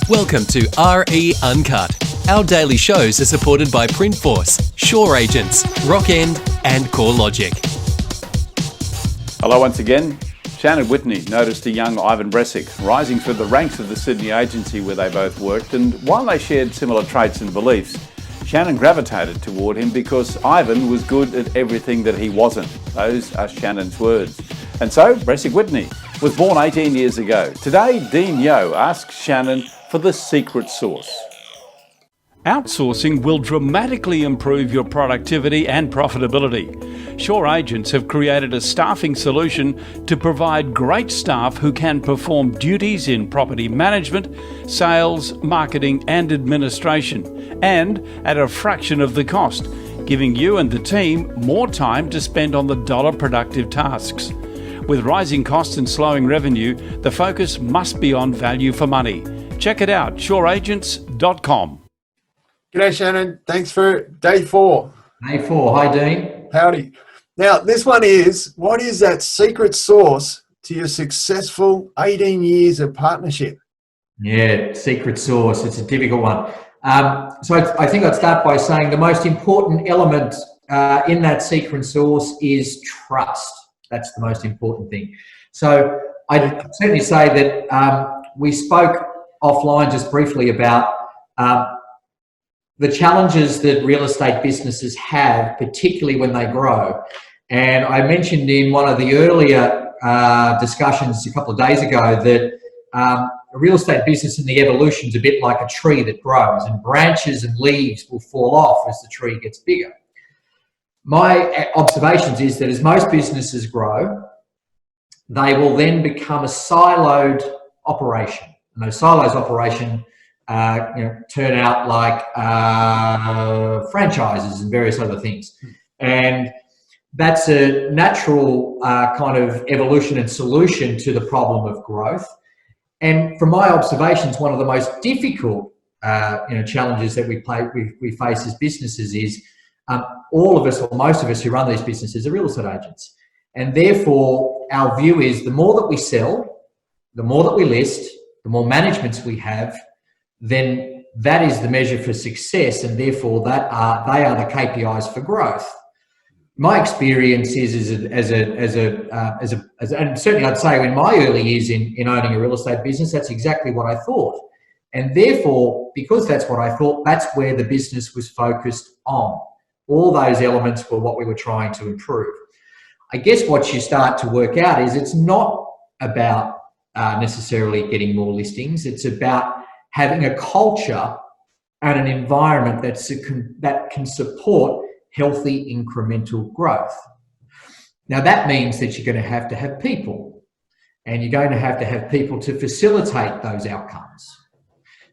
Welcome to RE Uncut. Our daily shows are supported by Printforce, Sure Agents, Rockend and CoreLogic. Hello once again. Shannan Whitney noticed a young Ivan Bresic rising through the ranks of the Sydney agency where they both worked, and while they shared similar traits and beliefs, Shannan gravitated toward him because Ivan was good at everything that he wasn't. Those are Shannan's words. And so, Bresic Whitney was born 18 years ago. Today, Dean Yeo asks Shannan for the secret sauce. Outsourcing will dramatically improve your productivity and profitability. Sure Agents have created a staffing solution to provide great staff who can perform duties in property management, sales, marketing and administration, and at a fraction of the cost, giving you and the team more time to spend on the dollar productive tasks. With rising costs and slowing revenue, the focus must be on value for money. Check it out, sureagents.com. G'day, Shannan. Thanks for day 4. Day 4. Hi, Dean. Howdy. Now, this one is, what is that secret sauce to your successful 18 years of partnership? Yeah, secret sauce. It's a difficult one. So I think I'd start by saying the most important element in that secret sauce is trust. That's the most important thing. So I'd certainly say that we spoke offline just briefly about the challenges that real estate businesses have, particularly when they grow. And I mentioned in one of the earlier discussions a couple of days ago that a real estate business in the evolution is a bit like a tree that grows, and branches and leaves will fall off as the tree gets bigger. My observations is that as most businesses grow, they will then become a siloed operation. And those silos operation turn out like franchises and various other things. And that's a natural kind of evolution and solution to the problem of growth. And from my observations, one of the most difficult challenges that we face as businesses is all of us, or most of us who run these businesses, are real estate agents. And therefore, our view is the more that we sell, the more that we list, the more managements we have, then that is the measure for success, and therefore they are the KPIs for growth. My experience is and certainly I'd say in my early years in owning a real estate business, that's exactly what I thought. And therefore, because that's what I thought, that's where the business was focused on. All those elements were what we were trying to improve. I guess what you start to work out is it's not about necessarily getting more listings. It's about having a culture and an environment that can support healthy incremental growth. Now that means that you're going to have people, and you're going to have people to facilitate those outcomes.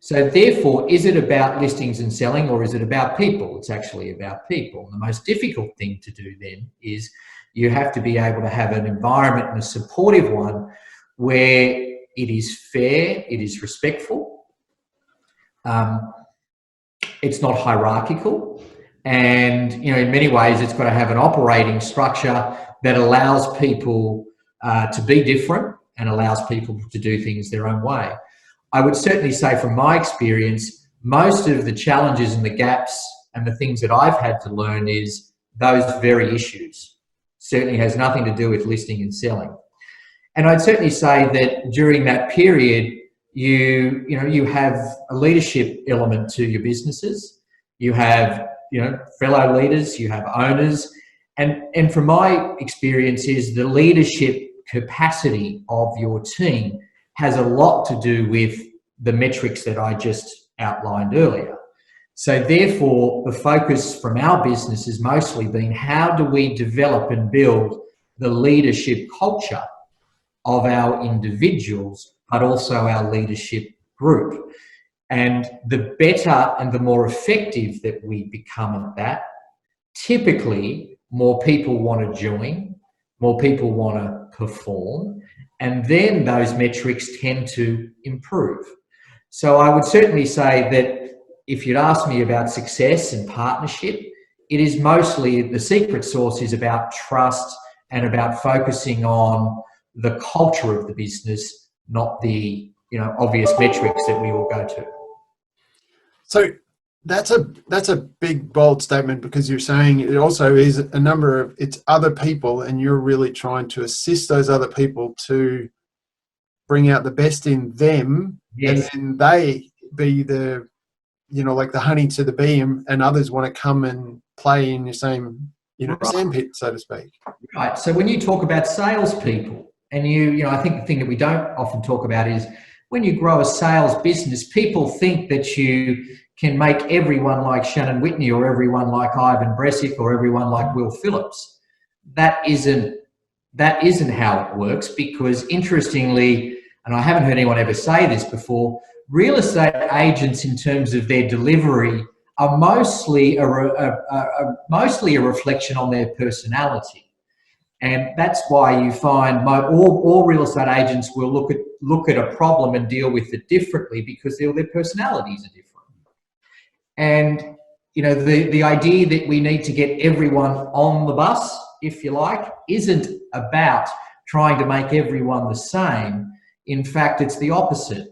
So therefore, is it about listings and selling, or is it about people? It's actually about people. And the most difficult thing to do then is you have to be able to have an environment, and a supportive one, where it is fair, it is respectful, it's not hierarchical, and in many ways it's got to have an operating structure that allows people to be different and allows people to do things their own way. I would certainly say from my experience, most of the challenges and the gaps and the things that I've had to learn is those very issues. Certainly has nothing to do with listing and selling. And I'd certainly say that during that period, you have a leadership element to your businesses. You have, fellow leaders, you have owners. And from my experience is the leadership capacity of your team has a lot to do with the metrics that I just outlined earlier. So therefore, the focus from our business has mostly been how do we develop and build the leadership culture of our individuals, but also our leadership group. And the better and the more effective that we become at that, typically more people want to join, more people want to perform, and then those metrics tend to improve. So I would certainly say that if you'd ask me about success and partnership, it is mostly, the secret sauce is about trust and about focusing on the culture of the business, not the obvious metrics that we all go to. So that's a big, bold statement, because you're saying it also is a number of, it's other people, and you're really trying to assist those other people to bring out the best in them. Yes. And then they be the, like the honey to the bee, and others want to come and play in your same, Right. sandpit, so to speak. Right. So when you talk about salespeople, and I think the thing that we don't often talk about is when you grow a sales business, people think that you can make everyone like Shannan Whitney, or everyone like Ivan Bresic, or everyone like Will Phillips. That isn't how it works, because interestingly, and I haven't heard anyone ever say this before, real estate agents, in terms of their delivery, are mostly a reflection on their personality. And that's why you find all real estate agents will look at a problem and deal with it differently, because their personalities are different. And the idea that we need to get everyone on the bus, if you like, isn't about trying to make everyone the same. In fact, it's the opposite.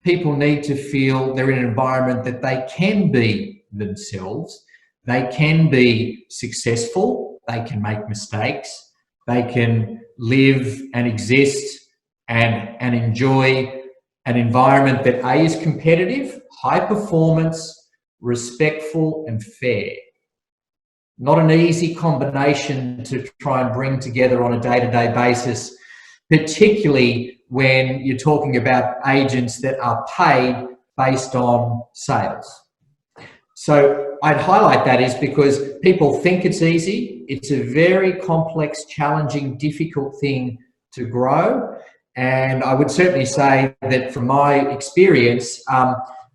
People need to feel they're in an environment that they can be themselves, they can be successful, they can make mistakes, they can live and exist and enjoy an environment that A, is competitive, high performance, respectful and fair. Not an easy combination to try and bring together on a day-to-day basis, particularly when you're talking about agents that are paid based on sales. So I'd highlight that is because people think it's easy. It's a very complex, challenging, difficult thing to grow. And I would certainly say that from my experience,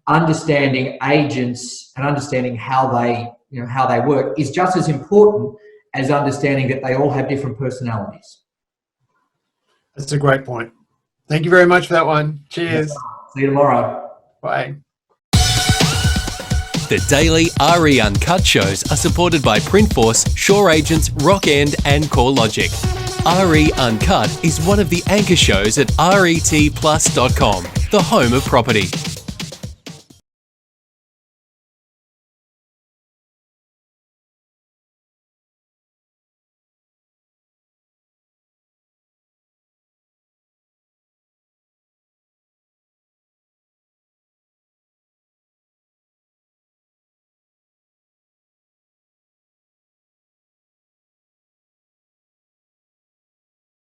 understanding agents and understanding how they work is just as important as understanding that they all have different personalities. That's a great point. Thank you very much for that one. Cheers. See you tomorrow. Bye. The daily RE Uncut shows are supported by Printforce, Shore Agents, Rock End and CoreLogic. RE Uncut is one of the anchor shows at retplus.com, the home of property.